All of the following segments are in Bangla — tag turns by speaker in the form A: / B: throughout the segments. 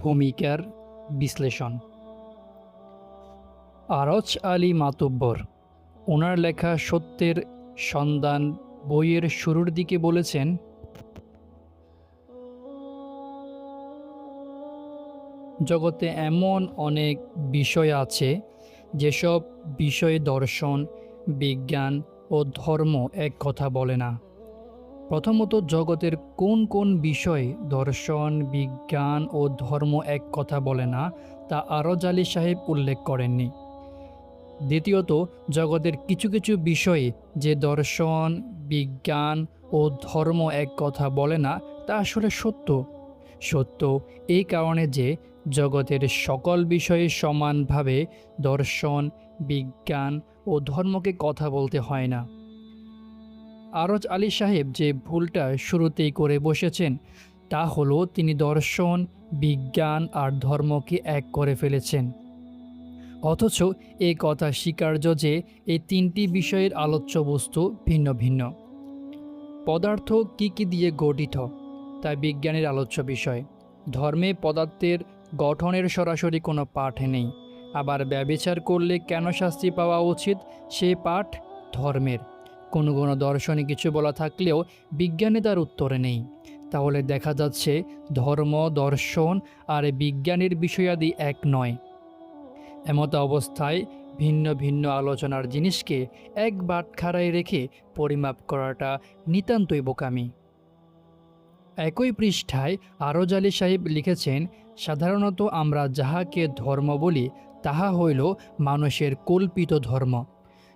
A: ভূমিকার বিশ্লেষণ। আরজ আলী মাতব্বর ওনার লেখা সত্যের সন্ধান বইয়ের শুরুর দিকে বলেছেন, জগতে এমন অনেক বিষয় আছে যেসব বিষয়ে দর্শন, বিজ্ঞান ও ধর্ম এক কথা বলে না। প্রথমত, জগতের কোন কোন বিষয় দর্শন, বিজ্ঞান ও ধর্ম এক কথা বলে না তা আরজ আলী সাহেব উল্লেখ করেননি। দ্বিতীয়ত, জগতের কিছু কিছু বিষয়ে যে দর্শন, বিজ্ঞান ও ধর্ম এক কথা বলে না তা আসলে সত্য। সত্য এই কারণে যে জগতের সকল বিষয়ে সমানভাবে দর্শন, বিজ্ঞান ও ধর্মকে কথা বলতে হয় না। আরজ আলী সাহেব যে ভুলটা শুরুতেই করে বসেছেন তা হলো তিনি দর্শন, বিজ্ঞান আর ধর্মকে এক করে ফেলেছেন। অথচ এই কথা স্বীকার্য যে এই তিনটি বিষয়ের আলোচ্য বস্তু ভিন্ন ভিন্ন। পদার্থ কী কী দিয়ে গঠিত তা বিজ্ঞানের আলোচ্য বিষয়। ধর্মে পদার্থের গঠনের সরাসরি কোনো পাঠ নেই। আবার ব্যভিচার করলে কেন শাস্তি পাওয়া উচিত সেই পাঠ ধর্মের। কোনো কোনো দর্শনে কিছু বলা থাকলেও বিজ্ঞানে তার উত্তরে নেই। তাহলে দেখা যাচ্ছে ধর্ম, দর্শন আর বিজ্ঞানের বিষয়াদি এক নয়। এমত অবস্থায় ভিন্ন ভিন্ন আলোচনার জিনিসকে এক বাটখারায় রেখে পরিমাপ করাটা নিতান্তই বোকামি। একই পৃষ্ঠায় আরজ আলী সাহেব লিখেছেন, সাধারণত আমরা যাহাকে ধর্ম বলি তাহা হইল মানুষের কল্পিত ধর্ম।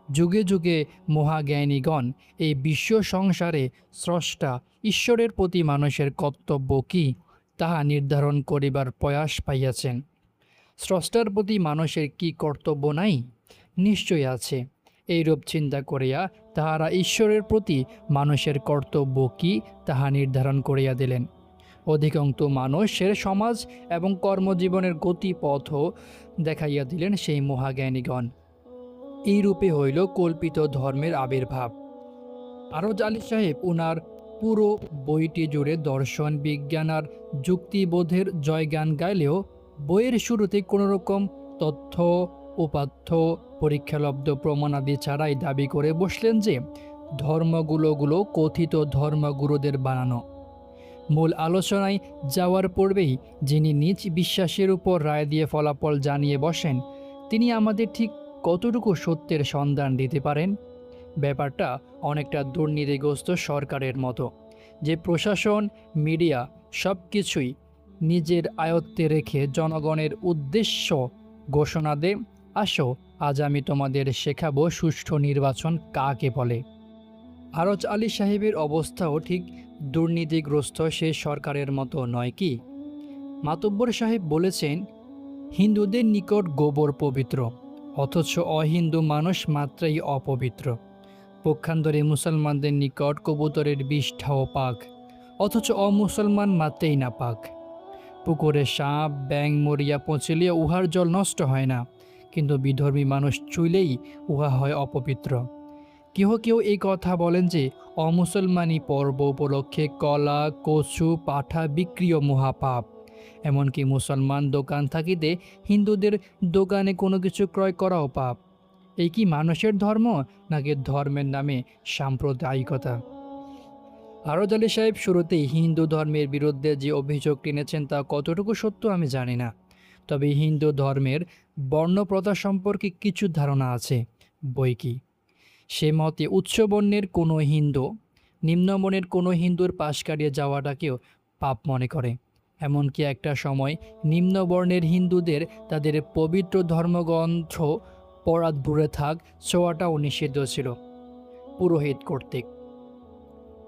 A: যুগে যুগে মহাজ্ঞানীগণ এই বিশ্ব সংসারে স্রষ্টা ঈশ্বরের প্রতি মানুষের কর্তব্য কী তাহা নির্ধারণ করিবার প্রয়াস পাইয়াছেন। স্রষ্টার প্রতি মানুষের কি কর্তব্য নাই? নিশ্চয় আছে। এইরূপ চিন্তা করিয়া তাহারা ঈশ্বরের প্রতি মানুষের কর্তব্য কি তাহা নির্ধারণ করিয়া দিলেন। অধিকাংশ মানুষের সমাজ এবং কর্মজীবনের গতিপথও দেখাইয়া দিলেন সেই মহাজ্ঞানীগণ। এইরূপে হইল কল্পিত ধর্মের আবির্ভাব। আরজ আলী সাহেব উনার পুরো বইটি জুড়ে দর্শন, বিজ্ঞান আর যুক্তিবোধের জয়গান গাইলেও বইয়ের শুরুতে কোনোরকম তথ্য, উপাত্য, পরীক্ষালব্ধ প্রমাণাদি ছাড়াই দাবি করে বসলেন যে ধর্মগুলো কথিত ধর্মগুরুদের বানানো। মূল আলোচনায় যাওয়ার পূর্বেই যিনি নিজ বিশ্বাসের উপর রায় দিয়ে ফলাফল জানিয়ে বসেন, তিনি আমাদের ঠিক কতটুকু সত্যের সন্ধান দিতে পারেন? ব্যাপারটা অনেকটা দুর্নীতিগ্রস্ত সরকারের মতো, যে প্রশাসন, মিডিয়া সব কিছুই নিজের আয়ত্তে রেখে জনগণের উদ্দেশ্য ঘোষণা দেয়, আসো আজ আমি তোমাদের শেখাবো সুষ্ঠু নির্বাচন কাকে বলে। আরজ আলী সাহেবের অবস্থাও ঠিক দুর্নীতিগ্রস্ত সে সরকারের মতো নয় কি? মাতব্বর সাহেব বলেছেন, হিন্দুদের নিকট গোবর পবিত্র, অথচ অহিন্দু মানুষ মাত্রাই অপবিত্র। পক্ষান্তরে মুসলমানদের নিকট কবুতরের বিষ্ঠাও পাক, অথচ অমুসলমান মাত্রেই না পাক। পুকুরে সাপ, ব্যাঙ মরিয়া পচলে উহার জল নষ্ট হয় না, কিন্তু বিধর্মী মানুষ চুইলেই উহা হয় অপবিত্র। কেহ কেউ এই কথা বলেন যে অমুসলমানি পর্ব উপলক্ষে কলা, কচু, পাঠা বিক্রিও মহাপাপ। এমনকি মুসলমান দোকান থাকিতে হিন্দুদের দোকানে কোনো কিছু ক্রয় করাও পাপ। এই কি মানুষের ধর্ম, নাকি ধর্মের নামে সাম্প্রদায়িকতা? আরজ আলী সাহেব শুরুতেই হিন্দু ধর্মের বিরুদ্ধে যে অভিযোগ টেনেছেন তা কতটুকু সত্য আমি জানি না। তবে হিন্দু ধর্মের বর্ণপ্রথা সম্পর্কে কিছু ধারণা আছে বই কি। সে মতে উচ্চবর্ণের কোনো হিন্দু নিম্নবর্ণের কোনো হিন্দুর পাশ কাটিয়ে যাওয়াটাকেও পাপ মনে করে। এমনকি একটা সময় নিম্নবর্ণের হিন্দুদের তাদের পবিত্র ধর্মগ্রন্থ পড়া দূরে থাক, ছোঁয়াটাও নিষিদ্ধ ছিল পুরোহিত কর্তৃক।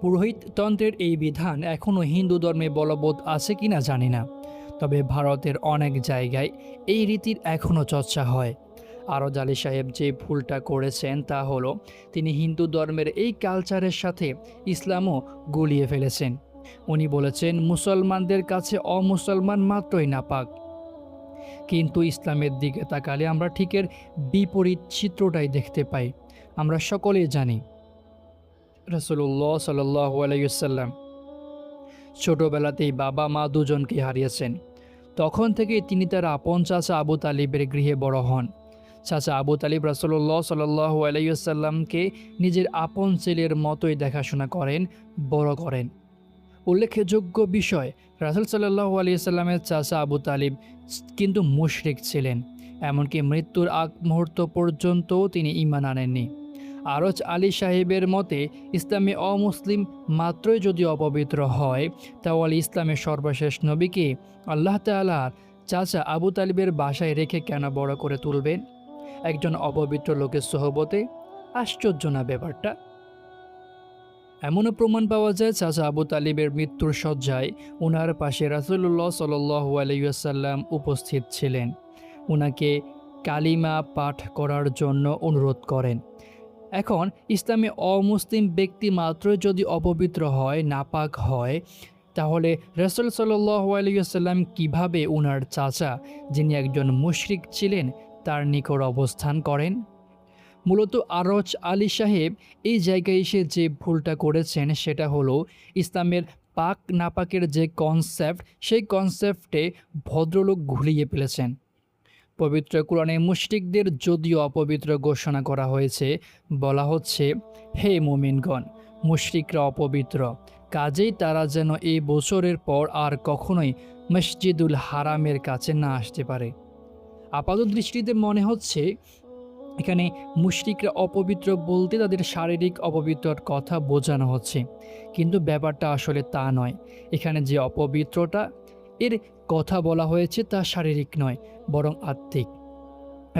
A: পুরোহিততন্ত্রের এই বিধান এখনও হিন্দু ধর্মে বলবৎ আছে কিনা জানি না, তবে ভারতের অনেক জায়গায় এই রীতির এখনও চর্চা হয়। আরজ আলী সাহেব যে ভুলটা করেছেন তা হলো তিনি হিন্দু ধর্মের এই কালচারের সাথে ইসলামও গুলিয়ে ফেলেছেন। উনি বলেছেন মুসলমানদের কাছে অমুসলমান মাত্রই নাপাক, কিন্তু ইসলামের দিকে তাকালে আমরা ঠিক এর বিপরীত চিত্রটাই দেখতে পাই। আমরা সকলেই জানি রাসূলুল্লাহ সাল্লাল্লাহু আলাইহি ওয়াসাল্লাম ছোটবেলাতেই বাবা মা দুজনকে হারিয়েছেন। তখন থেকেই তিনি তার আপন চাচা আবু তালিবের গৃহে বড় হন। চাচা আবু তালিব রাসূলুল্লাহ সাল্লাল্লাহু আলাইহি ওয়াসাল্লামকে নিজের আপন ছেলের মতোই দেখাশোনা করেন, বড় করেন। উল্লেখযোগ্য বিষয়, রাসূল সাল্লাল্লাহু আলাইহি ওয়াসাল্লামের চাচা আবু তালিব কিন্তু মুশরিক ছিলেন। এমনকি মৃত্যুর আগ মুহূর্ত পর্যন্তও তিনি ঈমান আনেননি। আরজ আলী সাহেবের মতে, ইসলামে অমুসলিম মাত্রই যদি অপবিত্র হয়, তাহলে ইসলামের সর্বশেষ নবীকে আল্লাহ তাআলার চাচা আবু তালিবের বাসায় রেখে কেন বড় করে তুলবেন একজন অপবিত্র লোকের সোহবতে? আশ্চর্য না ব্যাপারটা? এমনও প্রমাণ পাওয়া যায়, চাচা আবু তালিবের মৃত্যুর শয্যায় ওনার পাশে রাসূলুল্লাহ সাল্লাল্লাহু আলাইহি ওয়াসাল্লাম উপস্থিত ছিলেন। ওনাকে কালিমা পাঠ করার জন্য অনুরোধ করেন। এখন ইসলামে অমুসলিম ব্যক্তি মাত্রই যদি অপবিত্র হয়, নাপাক হয়, তাহলে রাসূল সাল্লাল্লাহু আলাইহি ওয়াসাল্লাম কীভাবে ওনার চাচা, যিনি একজন মুশরিক ছিলেন, তার নিকট অবস্থান করেন? মূলত আরজ আলী সাহেব এই জায়গায় এসে যে ভুলটা করেছেন সেটা হলো ইসলামের পাক নাপাকের যে কনসেপ্ট, সেই কনসেপ্টে ভদ্রলোক ঘুরিয়ে ফেলেছেন। পবিত্র কোরআনে মুশরিকদের যদিও অপবিত্র ঘোষণা করা হয়েছে, বলা হচ্ছে, হে মুমিনগণ, মুশরিকরা অপবিত্র, কাজেই তারা যেন এই বছরের পর আর কখনোই মসজিদুল হারামের কাছে না আসতে পারে। আপাত দৃষ্টিতে মনে হচ্ছে এখানে মুশরিকরা অপবিত্র বলতে তাদের শারীরিক অপবিত্রতার কথা বোঝানো হচ্ছে, কিন্তু ব্যাপারটা আসলে তা নয়। এখানে যে অপবিত্রতা এর কথা বলা হয়েছে তা শারীরিক নয়, বরং আত্মিক।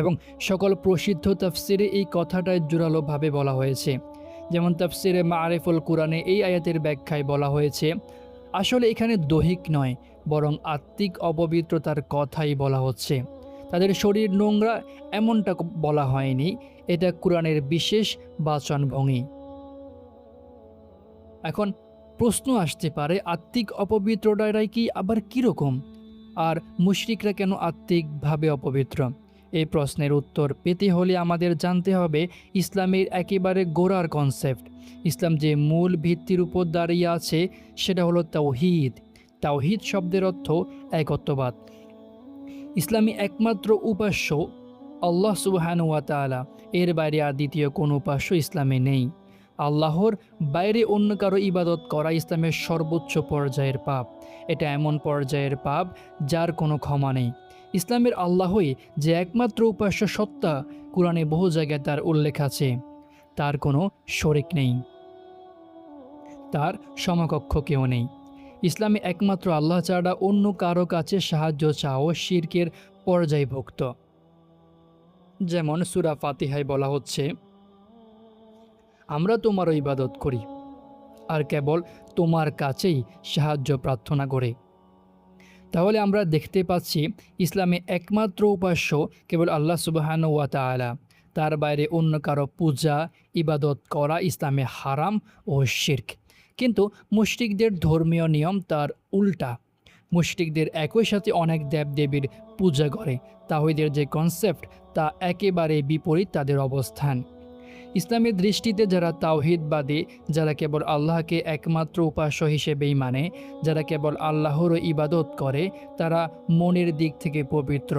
A: এবং সকল প্রসিদ্ধ তাফসিরে এই কথাটাই জোরালোভাবে বলা হয়েছে। যেমন তাফসিরে মাআরিফুল কুরআনে এই আয়াতের ব্যাখ্যায় বলা হয়েছে, আসলে এখানে দৈহিক নয়, বরং আত্মিক অপবিত্রতার কথাই বলা হচ্ছে। তাদের শরীর নোংরা এমনটা বলা হয়নি, এটা কুরআনের বিশেষ বাচনভঙ্গি। এখন প্রশ্ন আসতে পারে, আত্মিক অপবিত্রতাটাই কি আবার কীরকম? আর মুশরিকরা কেন আত্মিকভাবে অপবিত্র? এই প্রশ্নের উত্তর পেতে হলে আমাদের জানতে হবে ইসলামের একেবারে গোড়ার কনসেপ্ট। ইসলাম যে মূল ভিত্তির উপর দাঁড়িয়ে আছে সেটা হলো তাওহীদ। তাওহীদ শব্দের অর্থ একত্ববাদ। ইসলামী একমাত্র উপাস্য আল্লাহ সুবহানাহু ওয়া তাআলা, এর বাইরে আর দ্বিতীয় কোনো উপাস্য ইসলামে নেই। আল্লাহর বাইরে অন্য কারো ইবাদত করা ইসলামের সর্বোচ্চ পর্যায়ের পাপ। এটা এমন পর্যায়ের পাপ যার কোনো ক্ষমা নেই। ইসলামের আল্লাহই যে একমাত্র উপাস্য সত্তা, কুরআনে বহু জায়গায় তার উল্লেখ আছে। তার কোনো শরিক নেই, তার সমকক্ষ কেউ নেই। ইসলামে একমাত্র আল্লাহ ছাড়া অন্য কারো কাছে সাহায্য চাও শিরকের পর্যায়ভুক্ত। যেমন সূরা ফাতিহায় বলা হচ্ছে, আমরা তোমারও ইবাদত করি আর কেবল তোমার কাছেই সাহায্য প্রার্থনা করে। তাহলে আমরা দেখতে পাচ্ছি ইসলামে একমাত্র উপাস্য কেবল আল্লাহ সুবহানাহু ওয়া তাআলা। তার বাইরে অন্য কারো পূজা ইবাদত করা ইসলামে হারাম ও শিরক। কিন্তু মুশরিকদের ধর্মীয় নিয়ম তার উল্টা। মুশরিকদের একই সাথে অনেক দেবদেবীর পূজা করে। তাওহীদের যে কনসেপ্ট তা একেবারে বিপরীত তাদের অবস্থান। ইসলামের দৃষ্টিতে যারা তাওহীদবাদী, যারা কেবল আল্লাহকে একমাত্র উপাস্য হিসেবেই মানে, যারা কেবল আল্লাহরও ইবাদত করে, তারা মনের দিক থেকে পবিত্র।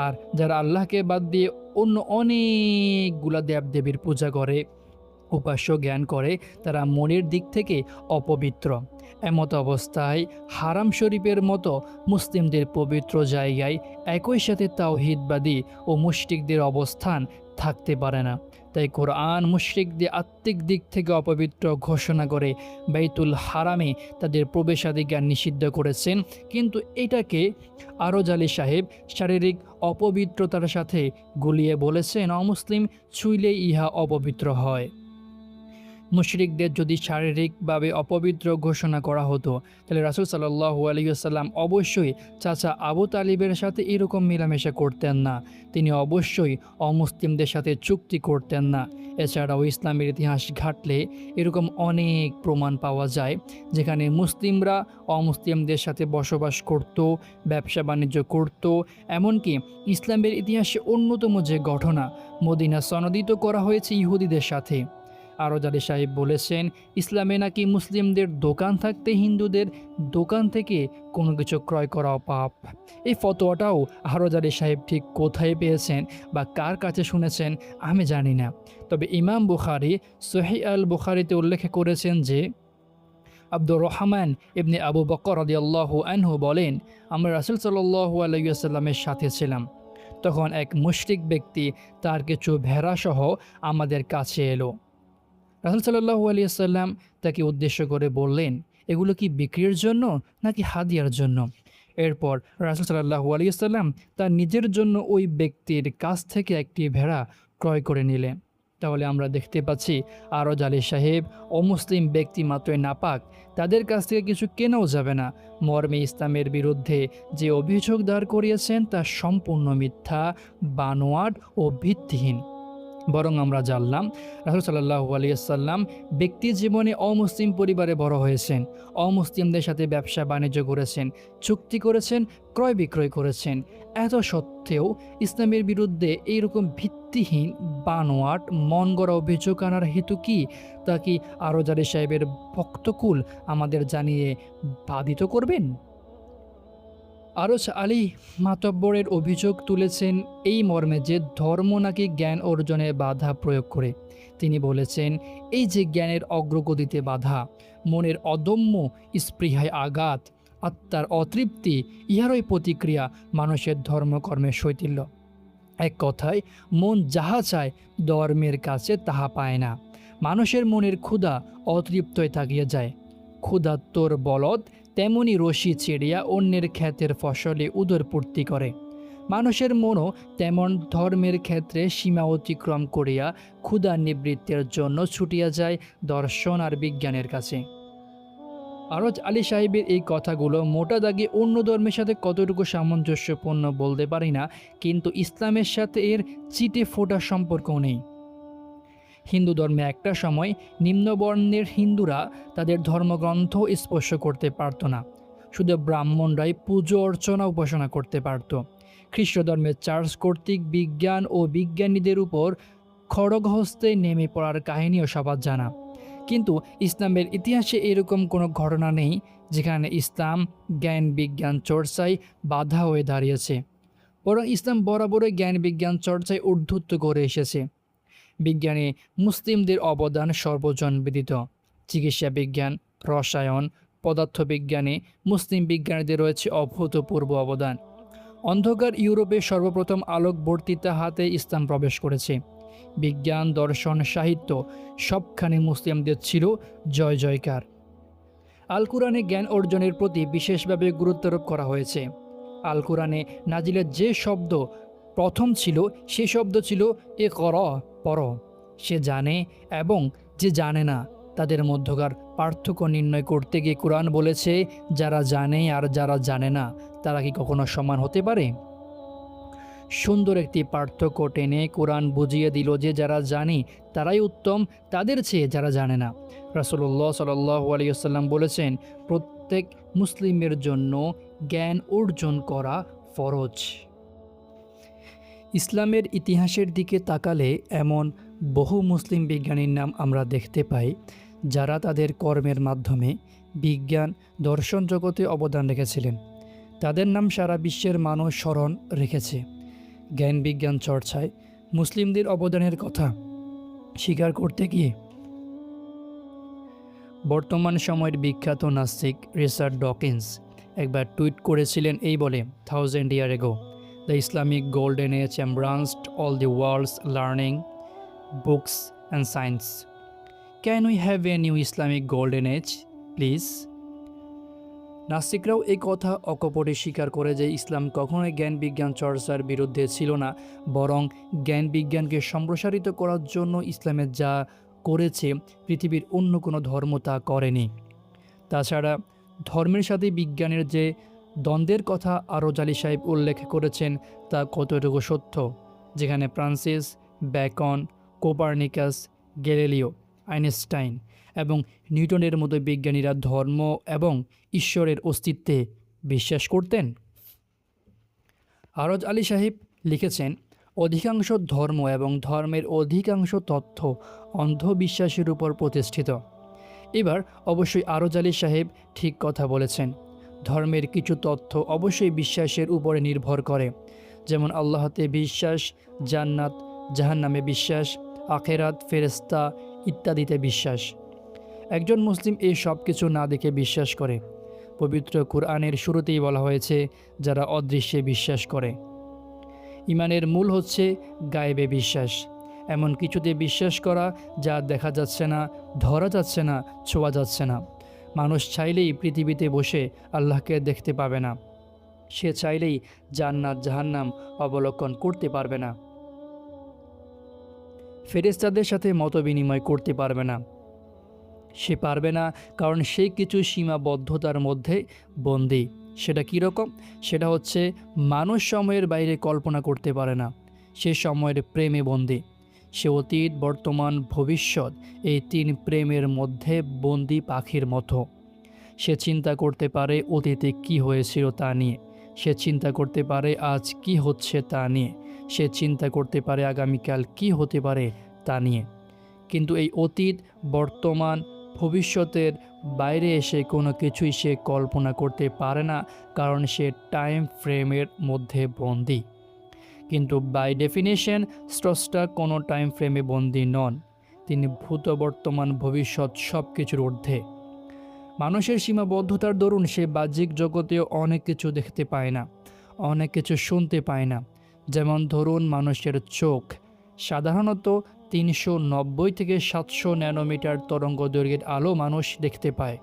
A: আর যারা আল্লাহকে বাদ দিয়ে অন্য অনেকগুলা দেবদেবীর পূজা করে, উপাস্য জ্ঞান করে, তারা মনের দিক থেকে অপবিত্র। এমত অবস্থায় হারাম শরীফের মতো মুসলিমদের পবিত্র জায়গায় একই সাথে তাওহীদবাদী ও মুশরিকদের অবস্থান থাকতে পারে না। তাই কোরআন মুশরিকদের আত্মিক দিক থেকে অপবিত্র ঘোষণা করে বাইতুল হারামে তাদের প্রবেশাধিকার নিষিদ্ধ করেছেন। কিন্তু এটাকে আরজ আলী সাহেব শারীরিক অপবিত্রতার সাথে গুলিয়ে বলেছেন, অমুসলিম ছুঁইলেই ইহা অপবিত্র হয়। মুশরিকদের যদি শারীরিকভাবে অপবিত্র ঘোষণা করা হতো, তাহলে রাসূল সাল্লাল্লাহু আলাইহি ওয়াসাল্লাম অবশ্যই চাচা আবু তালিবের সাথে এরকম মেলামেশা করতেন না। তিনি অবশ্যই অমুসলিমদের সাথে চুক্তি করতেন না। এছাড়াও ইসলামের ইতিহাস ঘাটলে এরকম অনেক প্রমাণ পাওয়া যায় যেখানে মুসলিমরা অমুসলিমদের সাথে বসবাস করত, ব্যবসা বাণিজ্য করত। এমনকি ইসলামের ইতিহাসে অন্যতম যে ঘটনা, মদিনা সনদিত করা হয়েছে ইহুদিদের সাথে। আরজ আলী সাহেব বলেছেন, ইসলামে নাকি মুসলিমদের দোকান থাকতে হিন্দুদের দোকান থেকে কোনো কিছু ক্রয় করাও পাপ। এই ফতোয়াটাও আরজ আলী সাহেব ঠিক কোথায় পেয়েছেন বা কার কাছে শুনেছেন আমি জানি না। তবে ইমাম বুখারী সহিহ আল বুখারীতে উল্লেখ করেছেন যে আব্দুর রহমান ইবনে আবু বকর রাদিয়াল্লাহু আনহু বলেন, আমরা রাসূল সাল্লাল্লাহু আলাইহি ওয়াসাল্লামের সাথে ছিলাম। তখন এক মুশরিক ব্যক্তি তার কিছু ভেড়াসহ আমাদের কাছে এলো। রাসূল সাল্লাল্লাহু আলাইহি ওয়াসাল্লাম তাকে উদ্দেশ্য করে বললেন, এগুলো কি বিক্রির জন্য নাকি হাদিয়ার জন্য? এরপর রাসূল সাল্লাল্লাহু আলাইহি ওয়াসাল্লাম তার নিজের জন্য ওই ব্যক্তির কাছ থেকে একটি ভেড়া ক্রয় করে নিলেন। তাহলে আমরা দেখতে পাচ্ছি আরজ আলী সাহেব অমুসলিম ব্যক্তি মাত্রই নাপাক, তাদের কাছ থেকে কিছু কেনাও যাবে না মর্মে ইসলামের বিরুদ্ধে যে অভিযোগ দাঁড় করিয়েছেন তা সম্পূর্ণ মিথ্যা, বানোয়াট ও ভিত্তিহীন। বরং আমরা জানলাম রাসূল সাল্লাল্লাহু আলাইহি ওয়াসাল্লাম ব্যক্তি জীবনে অমুসলিম পরিবারে বড় হয়েছেন, অমুসলিমদের সাথে ব্যবসা বাণিজ্য করেছেন, চুক্তি করেছেন, ক্রয় বিক্রয় করেছেন। এত সত্ত্বেও ইসলামের বিরুদ্ধে এইরকম ভিত্তিহীন, বানোয়াট, মন গড়া অভিযোগ আনার হেতু কি? তা কি আরজ আলী সাহেবের ভক্তকুল আমাদের জানিয়ে বাধিত করবেন? আরজ আলী মাতব্বরের অভিযোগ তুলেছেন এই মর্মে যে ধর্ম নাকি জ্ঞান অর্জনে বাধা প্রয়োগ করে। তিনি বলেছেন, এই যে জ্ঞানের অগ্রগতিতে বাধা, মনের অদম্য স্পৃহায় আঘাত, আত্মার অতৃপ্তি, ইহারই প্রতিক্রিয়া মানুষের ধর্মকর্মের শৈথিল্য। এক কথায়, মন যাহা চায় ধর্মের কাছে তাহা পায় না। মানুষের মনের ক্ষুধা অতৃপ্তই থাকিয়া যায়। ক্ষুধার্তর বলদ তেমনি রশি ছেড়িয়া অন্যের ক্ষেতের ফসলে উদরপূর্তি করে। মানুষের মনও তেমন ধর্মের ক্ষেত্রে সীমা অতিক্রম করিয়া ক্ষুধা নিবৃত্তির জন্য ছুটিয়া যায় দর্শন আর বিজ্ঞানের কাছে। আরজ আলী সাহেবের এই কথাগুলো মোটা দাগে অন্য ধর্মের সাথে কতটুকু সামঞ্জস্যপূর্ণ বলতে পারি না, কিন্তু ইসলামের সাথে এর চিটে ফোটা সম্পর্কও নেই। হিন্দু ধর্মে একটা সময় নিম্নবর্ণের হিন্দুরা তাদের ধর্মগ্রন্থ স্পর্শ করতে পারত না, শুধু ব্রাহ্মণরাই পুজো অর্চনা উপাসনা করতে পারত। খ্রিস্ট ধর্মের চার্চ কর্তৃক বিজ্ঞান ও বিজ্ঞানীদের উপর খড়গহস্তে নেমে পড়ার কাহিনীও সবার জানা। কিন্তু ইসলামের ইতিহাসে এরকম কোনো ঘটনা নেই যেখানে ইসলাম জ্ঞান বিজ্ঞান চর্চায় বাধা হয়ে দাঁড়িয়েছে। বরং ইসলাম বরাবরই জ্ঞান বিজ্ঞান চর্চায় ঊর্ধ্বত্ব করে এসেছে। বিজ্ঞানে মুসলিমদের অবদান সর্বজনবিদিত। চিকিৎসা বিজ্ঞান, রসায়ন, পদার্থবিজ্ঞানে মুসলিম বিজ্ঞানীদের রয়েছে অভূতপূর্ব অবদান। অন্ধকার ইউরোপে সর্বপ্রথম আলোকবর্তিতা হাতে ইসলাম প্রবেশ করেছে। বিজ্ঞান, দর্শন, সাহিত্য সবখানে মুসলিমদের ছিল জয় জয়কার। আল কুরআনে জ্ঞান অর্জনের প্রতি বিশেষভাবে গুরুত্বারোপ করা হয়েছে। আল কুরআনে নাজিলের যে শব্দ প্রথম ছিল সে শব্দ ছিল ইকরা, পড়ো। সে জানে এবং যে জানে না তাদের মধ্যকার পার্থক্য নির্ণয় করতে গিয়ে কুরআন বলেছে, যারা জানে আর যারা জানে না তারা কি কখনো সমান হতে পারে? সুন্দর একটি পার্থক্য টেনে কোরআন বুঝিয়ে দিল যে যারা জানে তারাই উত্তম তাদের চেয়ে যারা জানে না। রাসূলুল্লাহ সাল্লাল্লাহু আলাইহি ওয়াসাল্লাম বলেছেন, প্রত্যেক মুসলিমের জন্য জ্ঞান অর্জন করা ফরজ। ইসলামের ইতিহাসের দিকে তাকালে এমন বহু মুসলিম বিজ্ঞানীর নাম আমরা দেখতে পাই যারা তাদের কর্মের মাধ্যমে বিজ্ঞান দর্শন জগতে অবদান রেখেছিলেন। তাদের নাম সারা বিশ্বের মানুষ স্মরণ রেখেছে। জ্ঞান বিজ্ঞান চর্চায় মুসলিমদের অবদানের কথা স্বীকার করতে গিয়ে বর্তমান সময়ের বিখ্যাত নাস্তিক রিচার্ড ডকিন্স একবার টুইট করেছিলেন এই বলে, 1000 years ago, the Islamic golden age embraced all the world's learning, books and science. Can we have a new Islamic golden age, please? নাস্তিকরাও এই কথা অকপটে স্বীকার করে যে ইসলাম কখনোই জ্ঞান বিজ্ঞান চর্চার বিরুদ্ধে ছিল না, বরং জ্ঞান বিজ্ঞানকে সম্প্রসারিত করার জন্য ইসলামের যা করেছে পৃথিবীর অন্য কোনো ধর্ম তা করেনি। তাছাড়া ধর্মের সাথে বিজ্ঞানের যে দ্বন্দ্বের কথা আরজ আলী সাহেব উল্লেখ করেছেন তা কতটুকু সত্য, যেখানে Francis Bacon, Copernicus, Galileo, Einstein এবং নিউটনের মতো বিজ্ঞানীরা ধর্ম এবং ঈশ্বরের অস্তিত্বে বিশ্বাস করতেন। আরজ আলী সাহেব লিখেছেন, অধিকাংশ ধর্ম এবং ধর্মের অধিকাংশ তথ্য অন্ধবিশ্বাসের উপর প্রতিষ্ঠিত। এবার অবশ্যই আরজ আলী সাহেব ঠিক কথা বলেছেন। ধর্মের কিছু তথ্য অবশ্যই বিশ্বাসের উপরে নির্ভর করে, যেমন আল্লাহতে বিশ্বাস, জান্নাত জাহান্নামে বিশ্বাস, আখেরাত, ফেরেশতা ইত্যাদিতে বিশ্বাস। একজন মুসলিম এই সব কিছু না দেখে বিশ্বাস করে। পবিত্র কুরআনের শুরুতেই বলা হয়েছে যারা অদৃশ্যে বিশ্বাস করে। ইমানের মূল হচ্ছে গায়েবে বিশ্বাস, এমন কিছুতে বিশ্বাস করা যা দেখা যাচ্ছে না, ধরা যাচ্ছে না, ছোঁয়া যাচ্ছে না। মানুষ চাইলেই পৃথিবীতে বসে আল্লাহকে দেখতে পাবে না। সে চাইলেই জান্নাত জাহান্নাম অবলোকন করতে পারবে না। ফেরেশতাদের সাথে মত বিনিময় করতে পারবে না। সে পারবে না, কারণ সে কিছু সীমাবদ্ধতার মধ্যে বন্দী। সেটা কীরকম? সেটা হচ্ছে মানুষ সময়ের বাইরে কল্পনা করতে পারে না। সে সময়ের প্রেমে বন্দী। সে অতীত, বর্তমান, ভবিষ্যৎ এই 3 প্রেমের মধ্যে বন্দী পাখির মতো। সে চিন্তা করতে পারে অতীতে কি হয়েছিল তা নিয়ে। সে চিন্তা করতে পারে আজ কি হচ্ছে তা নিয়ে। সে চিন্তা করতে পারে আগামীকাল কি হতে পারে তা নিয়ে। কিন্তু এই অতীত, বর্তমান, ভবিষ্যতের বাইরে এসে কোনো কিছুই সে কল্পনা করতে পারে না, কারণ সে টাইম ফ্রেমের মধ্যে বন্দী। কিন্তু বাই ডেফিনেশন স্রষ্টা কোনো টাইম ফ্রেমে বন্দী নন। তিনি ভূত, বর্তমান, ভবিষ্যৎ সব কিছুর ঊর্ধ্বে। মানুষের সীমাবদ্ধতার দরুন সে বাহ্যিক জগতেও অনেক কিছু দেখতে পায় না, অনেক কিছু শুনতে পায় না। যেমন ধরুন, মানুষের চোখ সাধারণত 390 থেকে 700 ন্যানোমিটার তরঙ্গ দৈর্ঘ্যের আলো মানুষ দেখতে পায়।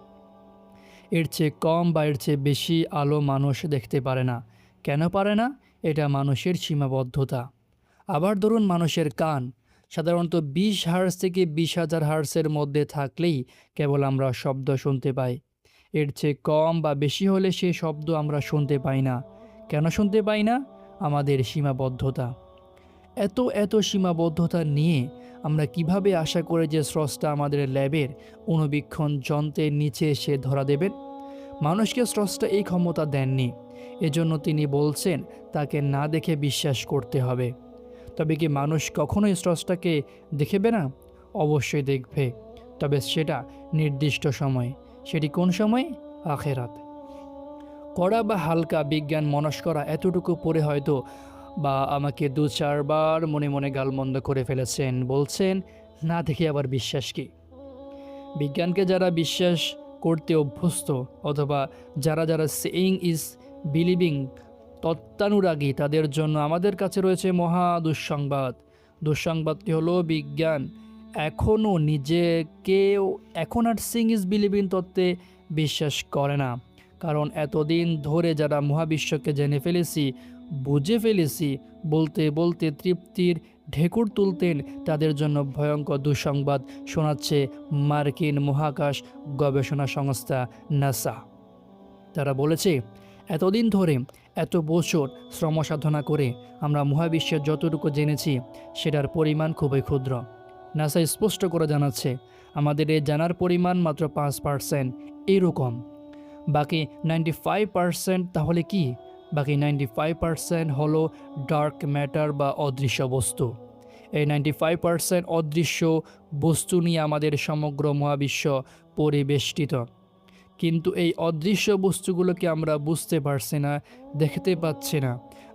A: এর চেয়ে কম বা এর চেয়ে বেশি আলো মানুষ দেখতে পারে না। কেন পারে না? এটা মানুষের সীমাবদ্ধতা। আবার ধরুন, মানুষের কান সাধারণত 20 হার্জ থেকে 20,000 হার্জের মধ্যে থাকলেই কেবল আমরা শব্দ শুনতে পাই। এর চেয়ে কম বা বেশি হলে সে শব্দ আমরা শুনতে পাই না। কেন শুনতে পাই না? আমাদের সীমাবদ্ধতা। এত সীমাবদ্ধতা নিয়ে আমরা কিভাবে আশা করি যে স্রষ্টা আমাদের ল্যাবের অণুবীক্ষণ যন্ত্রের নিচে এসে ধরা দেবেন? মানুষকে স্রষ্টা এই ক্ষমতা দেননি। এজন্য তিনি বলছেন তাকে না দেখে বিশ্বাস করতে হবে। তবে কি মানুষ কখনোই স্রষ্টাকে দেখবে না? অবশ্যই দেখবে, তবে সেটা নির্দিষ্ট সময়। সেটি কোন সময়? আখেরাত। কড়া বা হালকা বিজ্ঞান মনস্করা এতটুকু পড়ে হয়তো বা আমাকে 2-4 বার মনে মনে গালমন্দ করে ফেলেছেন। বলছেন না দেখে আবার বিশ্বাস কি? বিজ্ঞানকে যারা বিশ্বাস করতে অভ্যস্ত, অথবা যারা সেইং ইজ বিলিভিং তত্ত্বানুরাগী, তাদের জন্য আমাদের কাছে রয়েছে মহা দুঃসংবাদ। দুঃসংবাদটি হলো বিজ্ঞান এখনও নিজেকেও এখন আর সিং ইজ বিলিভিং তত্ত্বে বিশ্বাস করে না। কারণ এতদিন ধরে যারা মহাবিশ্বকে জেনে ফেলেছি, বুঝে ফেলেছি, বলতে বলতে তৃপ্তির ঢেকুর তুলতেন, তাদের জন্য ভয়ঙ্কর দুঃসংবাদ শোনাচ্ছে মার্কিন মহাকাশ গবেষণা সংস্থা নাসা। তারা বলেছে এতদিন ধরে, এত বছর শ্রম সাধনা করে আমরা মহাবিশ্বের যতটুকু জেনেছি সেটার পরিমাণ খুবই ক্ষুদ্র। নাসা স্পষ্ট করে জানাচ্ছে আমাদের এই জানার পরিমাণ মাত্র 5%। এরকম বাকি 95% তাহলে কি? বাকি 95% হলো ডার্ক ম্যাটার বা অদৃশ্য বস্তু। এই 95% অদৃশ্য বস্তু নিয়ে আমাদের সমগ্র মহাবিশ্ব পরিবেষ্টিত। কিন্তু এই অদৃশ্য বস্তুগুলোকে আমরা বুঝতে পারছি না, দেখতে পাচ্ছি না।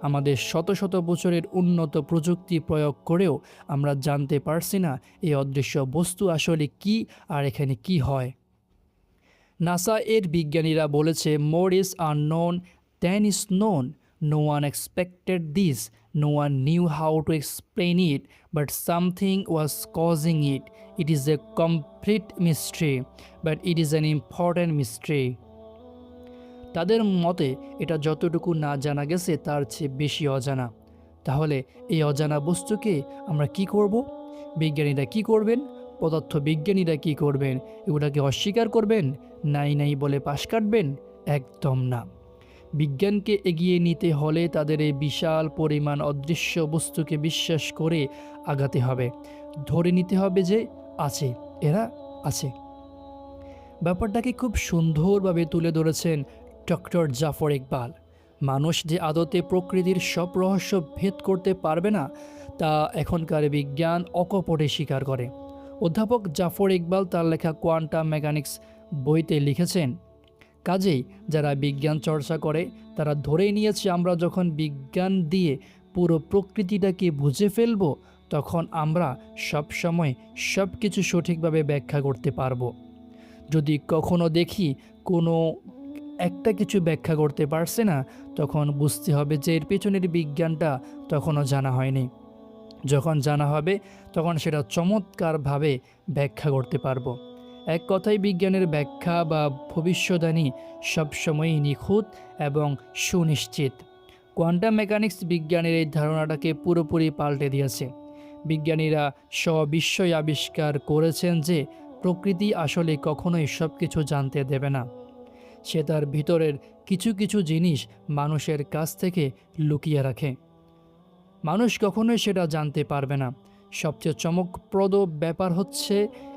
A: আমাদের শত শত বছরের উন্নত প্রযুক্তি প্রয়োগ করেও আমরা জানতে পারছি না এই অদৃশ্য বস্তু আসলে কি আর এখানে কি হয়। নাসা এর বিজ্ঞানীরা বলেছে more is unknown than is known. No one expected this, no one knew how to explain it, but something was causing it. It is a complete mystery, but it is an important mystery. তাদের মতে এটা যতটুকু না জানা গেছে তার চেয়ে বেশি অজানা। তাহলে এই অজানা বস্তুকে আমরা কি করব? বিজ্ঞানীরা কি করবেন? পদার্থ বিজ্ঞানীরা কি করবেন? এগুলোকে অস্বীকার করবেন? নাই বলে পাশ কাটবেন? একদম না। বিজ্ঞানকে এগিয়ে নিতে হলে তাদের এই বিশাল পরিমাণ অদৃশ্য বস্তুকে বিশ্বাস করে আগাতে হবে। ধরে নিতে হবে যে আছে, এরা আছে। ব্যাপারটাকে খুব সুন্দরভাবে তুলে ধরেছেন ডক্টর জাফর ইকবাল। মানুষ যে আদতে প্রকৃতির সব রহস্য ভেদ করতে পারবে না, তা এখনকার বিজ্ঞান অকপটে স্বীকার করে। অধ্যাপক জাফর ইকবাল তার লেখা কোয়ান্টাম মেকানিক্স বইতে লিখেছেন, কাজেই যারা বিজ্ঞান চর্চা করে তারা ধরেই নিয়েছে আমরা যখন বিজ্ঞান দিয়ে পুরো প্রকৃতিটাকে বুঝে ফেলব, তখন আমরা সব সময় সব কিছু সঠিকভাবে ব্যাখ্যা করতে পারবো। যদি কখনো দেখি কোনো একটা কিছু ব্যাখ্যা করতে পারছে না, তখন বুঝতে হবে যে এর পেছনের বিজ্ঞানটা তখনও জানা হয়নি। যখন জানা হবে তখন সেটা চমৎকারভাবে ব্যাখ্যা করতে পারবো। এক কথায় বিজ্ঞানের ব্যাখ্যা বা ভবিষ্যদ্বাণী সবসময়ই নিখুঁত এবং সুনিশ্চিত। কোয়ান্টাম মেকানিক্স বিজ্ঞানের এই ধারণাটাকে পুরোপুরি পাল্টে দিয়েছে। বিজ্ঞানীরা স্ববিস্ময় আবিষ্কার করেছেন যে প্রকৃতি আসলে কখনোই সব কিছু জানতে দেবে না। সে তার ভিতরের কিছু কিছু জিনিস মানুষের কাছ থেকে লুকিয়ে রাখে। মানুষ কখনোই সেটা জানতে পারবে না। সবচেয়ে চমকপ্রদ ব্যাপার হচ্ছে,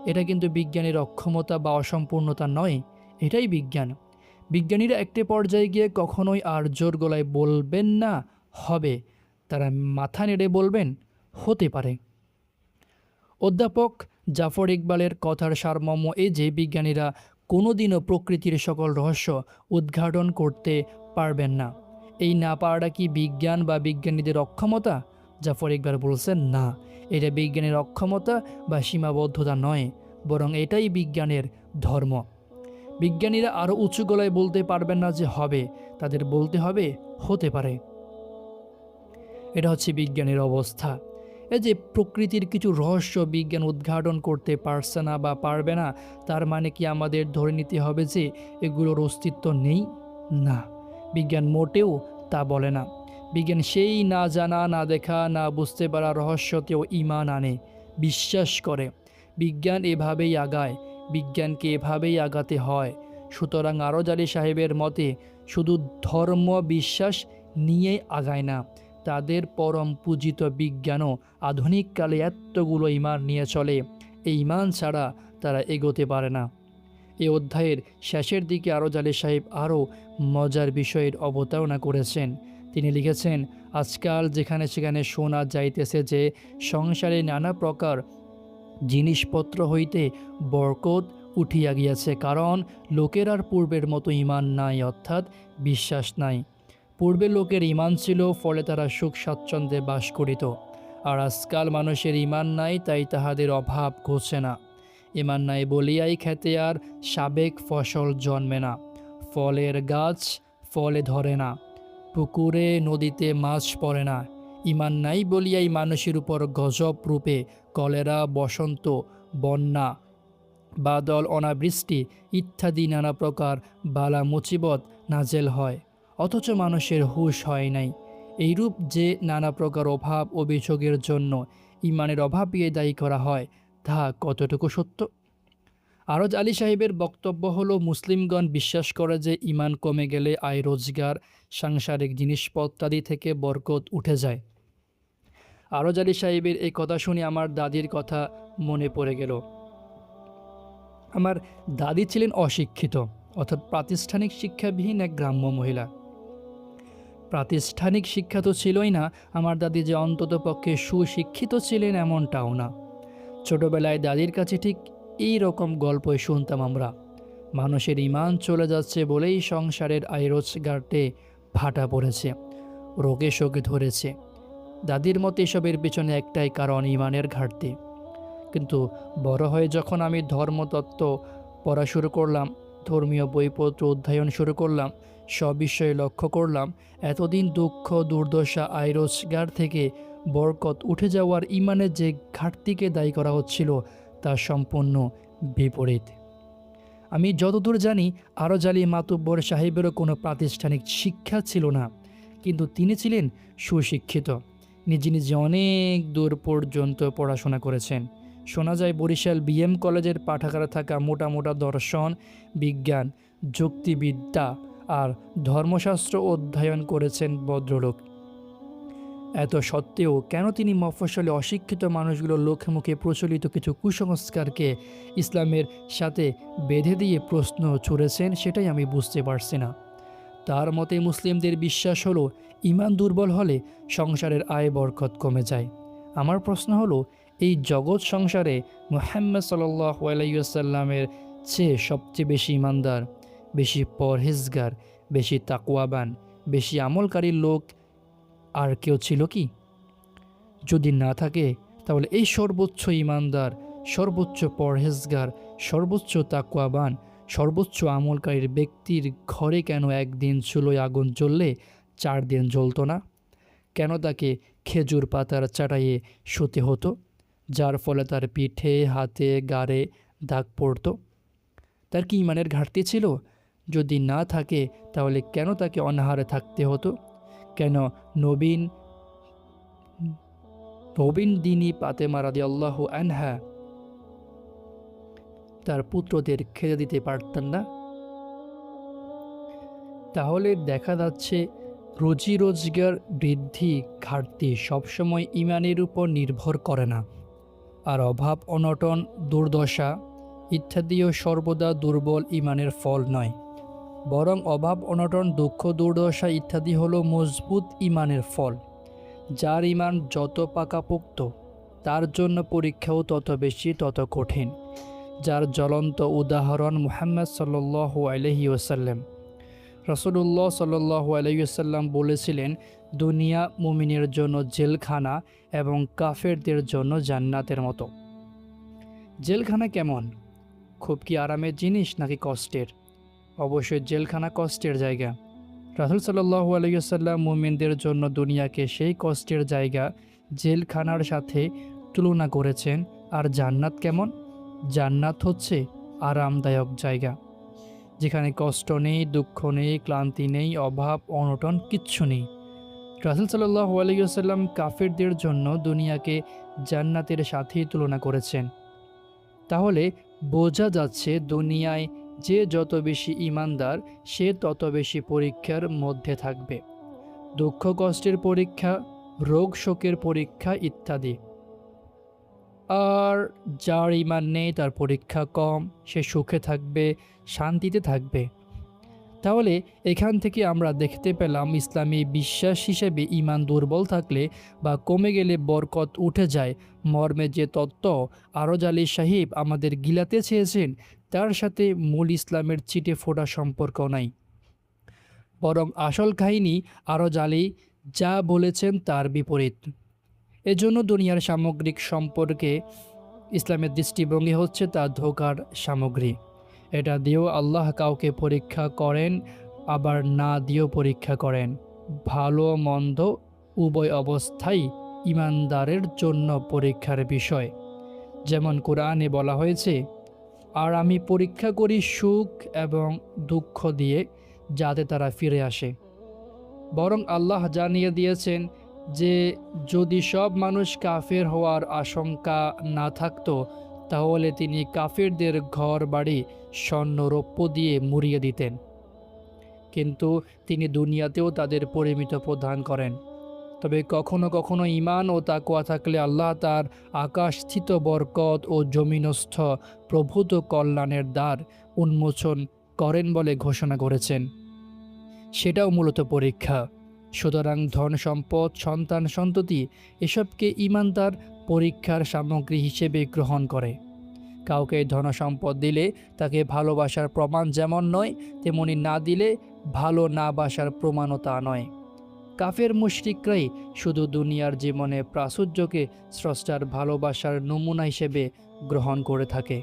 A: এটা কিন্তু বিজ্ঞানের অক্ষমতা বা অসম্পূর্ণতা নয়, এটাই বিজ্ঞান। বিজ্ঞানীরা একটি পর্যায়ে গিয়ে কখনোই আর জোর গলায় বলবেন না হবে, তারা মাথা নেড়ে বলবেন হতে পারে। অধ্যাপক জাফর ইকবালের কথার সারমর্ম এই যে বিজ্ঞানীরা কোনোদিনও প্রকৃতির সকল রহস্য উদ্ঘাটন করতে পারবেন না। এই না পারাটা কি বিজ্ঞান বা বিজ্ঞানীদের অক্ষমতা? জাফর ইকবাল বলছেন, না, এটা বিজ্ঞানের অক্ষমতা বা সীমাবদ্ধতা নয়, বরং এটাই বিজ্ঞানের ধর্ম। বিজ্ঞানীরা আরও উঁচু গলায় বলতে পারবেন না যে হবে, তাদের বলতে হবে হতে পারে। এটা হচ্ছে বিজ্ঞানের অবস্থা। এই যে প্রকৃতির কিছু রহস্য বিজ্ঞান উদ্ঘাটন করতে পারছে না বা পারবে না, তার মানে কি আমাদের ধরে নিতে হবে যে এগুলোর অস্তিত্ব নেই? না, বিজ্ঞান মোটেও তা বলে না। বিজ্ঞান সেই না জানা, না দেখা, না বুঝতে পারা রহস্যতেও ঈমান আনে, বিশ্বাস করে। বিজ্ঞান এভাবেই আগায়, বিজ্ঞানকে এভাবেই আগাতে হয়। সুতরাং আরজ আলী সাহেবের মতে শুধু ধর্ম বিশ্বাস নিয়েই আগায় না, তাদের পরম পূজিত বিজ্ঞানও আধুনিককালে এতগুলো ঈমান নিয়ে চলে। এই ঈমান ছাড়া তারা এগোতে পারে না। এই অধ্যায়ের শেষের দিকে আরজ আলী সাহেব আরও মজার বিষয়ের অবতারণা করেছেন। তিনি লিখেছেন, আজকাল যেখানে সেখানে শোনা যাইতেছে যে সংসারে নানা প্রকার জিনিসপত্র হইতে বরকত উঠিয়া গিয়াছে, কারণ লোকের আর পূর্বের মতো ঈমান নাই, অর্থাৎ বিশ্বাস নাই। পূর্বে লোকের ঈমান ছিল, ফলে তারা সুখ স্বাচ্ছন্দ্যে বাস করিত। আর আজকাল মানুষের ঈমান নাই, তাই তাহাদের অভাব ঘুচে না। ঈমান নাই বলিয়াই খেতে আর সাবেক ফসল জন্মে না, ফলের গাছ ফলে ধরে না, পুকুরে নদীতে মাছ পড়ে না। ঈমান নাই বলিয়াই মানুষের উপর গজব রূপে কলেরা, বসন্ত, বন্যা, বাদল, অনাবৃষ্টি ইত্যাদি নানা প্রকার বালা মুসিবত নাজেল হয়, অথচ মানুষের হুঁশ হয় নাই। এইরূপ যে নানা প্রকার অভাব অভিযোগের জন্য ঈমানের অভাবকে দায়ী করা হয়, তা কতটুকু সত্য? আরজ আলী সাহেবের বক্তব্য হলো, মুসলিমগণ বিশ্বাস করে যে ঈমান কমে গেলে আয় রোজগার, সাংসারিক জিনিসপত্রাদি থেকে বরকত উঠে যায়। আরজ আলী সাহেবের এই কথা শুনে আমার দাদির কথা মনে পড়ে গেল। আমার দাদি ছিলেন অশিক্ষিত, অর্থাৎ প্রাতিষ্ঠানিক শিক্ষাবিহীন এক গ্রাম্য মহিলা। প্রাতিষ্ঠানিক শিক্ষা তো ছিলই না, আমার দাদি যে অন্তত পক্ষে সুশিক্ষিত ছিলেন এমনটাও না। ছোটবেলায় দাদির কাছে ঠিক এই রকম গল্পই শুনতাম আমরা। মানুষের ঈমান চলে যাচ্ছে বলেই সংসারের আয় রোজগারটে ভাটা পড়েছে, রোগে শোকে ধরেছে। দাদির মতে এসবের পিছনে একটাই কারণ, ঈমানের ঘাটতি। কিন্তু বড় হয়ে যখন আমি ধর্মতত্ত্ব পড়া শুরু করলাম, ধর্মীয় বইপত্র অধ্যয়ন শুরু করলাম, সব বিষয়ে লক্ষ্য করলাম, এতদিন দুঃখ দুর্দশা আয় রোজগার থেকে বরকত উঠে যাওয়ার ঈমানের যে ঘাটতিকে দায়ী করা হচ্ছিল, তা সম্পূর্ণ বিপরীত। আমি যতদূর জানি আরজ আলী মাতুব্বর সাহেবেরও কোনো প্রাতিষ্ঠানিক শিক্ষা ছিল না, কিন্তু তিনি ছিলেন সুশিক্ষিত। নিজে নিজে অনেক দূর পর্যন্ত পড়াশোনা করেছেন। শোনা যায় বরিশাল বিএম কলেজের পাঠাগারে থাকা মোটা মোটা দর্শন, বিজ্ঞান, যুক্তিবিদ্যা আর ধর্মশাস্ত্র অধ্যয়ন করেছেন ভদ্রলোক। এত সত্ত্বেও কেন তিনি মফস্বলে অশিক্ষিত মানুষগুলোর লোকে মুখে প্রচলিত কিছু কুসংস্কারকে ইসলামের সাথে বেঁধে দিয়ে প্রশ্ন ছুড়েছেন, সেটাই আমি বুঝতে পারছি না। তার মতে মুসলিমদের বিশ্বাস হলো ঈমান দুর্বল হলে সংসারের আয় বরকত কমে যায়। আমার প্রশ্ন হলো, এই জগৎ সংসারে মুহাম্মদ সাল্লাল্লাহু আলাইহি ওয়াসাল্লামের চেয়ে সবচেয়ে বেশি ঈমানদার, বেশি পরহেজগার, বেশি তাকওয়াবান, বেশি আমলকারী লোক আর কেউ ছিল কি? যদি না থাকে তাহলে এই সর্বোচ্চ ঈমানদার, সর্বোচ্চ পরহেজগার, সর্বোচ্চ তাকওয়াবান, সর্বোচ্চ আমলকারীর ব্যক্তির ঘরে কেন একদিন চুলোয় আগুন জ্বললে 4 দিন জ্বলতো না? কেন তাকে খেজুর পাতার চাটাইয়ে শুতে হতো, যার ফলে তার পিঠে, হাতে, গাড়ে দাগ পড়ত? তার কি ঈমানের ঘাটতি ছিল? যদি না থাকে তাহলে কেন তাকে অনাহারে থাকতে হতো? কেন নবীন দিনী ফাতেমা রাদিয়াল্লাহু আনহা তার পুত্রদের খেতে দিতে পারতেন না? তাহলে দেখা যাচ্ছে রুজি রোজগার বৃদ্ধি ঘাটতি সবসময় ঈমানের উপর নির্ভর করে না। আর অভাব অনটন দুর্দশা ইত্যাদিও সর্বদা দুর্বল ঈমানের ফল নয়, বরং অভাব অনটন দুঃখ দুর্দশা ইত্যাদি হলো মজবুত ঈমানের ফল। যার ঈমান যত পাকাপোক্ত তার জন্য পরীক্ষাও তত বেশি, তত কঠিন। যার জ্বলন্ত উদাহরণ মুহাম্মদ সাল্লাল্লাহু আলাইহি ওয়াসাল্লাম। রাসূলুল্লাহ সাল্লাল্লাহু আলাইহি ওয়াসাল্লাম বলেছিলেন, দুনিয়া মুমিনের জন্য জেলখানা এবং কাফেরদের জন্য জান্নাতের মতো। জেলখানা কেমন? খুব কি আরামের জিনিস নাকি কষ্টের? অবশ্যই জেলখানা কষ্টের জায়গা। রাসূল সাল্লাল্লাহু আলাইহি ওয়াসাল্লাম মুমিনদের জন্য দুনিয়াকে সেই কষ্টের জায়গা জেলখানার সাথে তুলনা করেছেন। আর জান্নাত কেমন? জান্নাত হচ্ছে আরামদায়ক জায়গা, যেখানে কষ্ট নেই, দুঃখ নেই, ক্লান্তি নেই, অভাব অনটন কিচ্ছু নেই। রাসূল সাল্লাল্লাহু আলাইহি ওয়াসাল্লাম কাফেরদের জন্য দুনিয়াকে জান্নাতের সাথেই তুলনা করেছেন। তাহলে বোঝা যাচ্ছে দুনিয়ায় যে যত বেশি ঈমানদার সে তত বেশি পরীক্ষার মধ্যে থাকবে। দুঃখ কষ্টের পরীক্ষা, রোগ শোকের পরীক্ষা ইত্যাদি। আর যার ঈমান নেই তার পরীক্ষা কম, সে সুখে থাকবে, শান্তিতে থাকবে। তাহলে এখান থেকে আমরা দেখতে পেলাম ইসলামী বিশ্বাস হিসেবে ঈমান দুর্বল থাকলে বা কমে গেলে বরকত উঠে যায় মর্মে যে তত্ত্ব আরজ আলী সাহিব আমাদের গিলাতে চেয়েছেন তার সাথে মূল ইসলামের চিটে ফোটা সম্পর্ক নাই। বরং আসল কাহিনী আরজ আলী যা বলেছেন তার বিপরীত। এজন্য দুনিয়ার সামগ্রিক সম্পর্কে ইসলামের দৃষ্টিভঙ্গি হচ্ছে তা ধোঁকার সামগ্রী। এটা দিয়েও আল্লাহ কাউকে পরীক্ষা করেন, আবার না দিয়েও পরীক্ষা করেন। ভালো মন্দ উভয় অবস্থাই ঈমানদারের জন্য পরীক্ষার বিষয়। যেমন কোরআনে বলা হয়েছে, আর আমি পরীক্ষা করি সুখ এবং দুঃখ দিয়ে যাতে তারা ফিরে আসে। বরং আল্লাহ জানিয়ে দিয়েছেন যে যদি সব মানুষ কাফের হওয়ার আশঙ্কা না থাকতো তাহলে তিনি কাফেরদের ঘর বাড়ি স্বর্ণ রৌপ্য দিয়ে মুড়িয়ে দিতেন, কিন্তু তিনি দুনিয়াতেও তাদের পরিমিত প্রদান করেন। তবে কখনো কখনো ঈমান ও তাকওয়া থাকলে আল্লাহ তার আকাশস্থিত বরকত ও জমিনস্থ প্রভূত কল্যাণের দ্বার উন্মোচন করেন বলে ঘোষণা করেছেন। সেটাও মূলত পরীক্ষা। সুতরাং ধন সম্পদ, সন্তান সন্ততি এসবকে ঈমানদার পরীক্ষার সামগ্রী হিসেবে গ্রহণ করে। কাউকে ধন সম্পদ দিলে তাকে ভালোবাসার প্রমাণ যেমন নয়, তেমনি না দিলে ভালো না বাসার প্রমাণও তা নয়। কাফের মুশরিকরাই শুধু দুনিয়ার জীবনে প্রাচুর্যকে স্রষ্টার ভালোবাসার নমুনা হিসেবে গ্রহণ করে থাকে।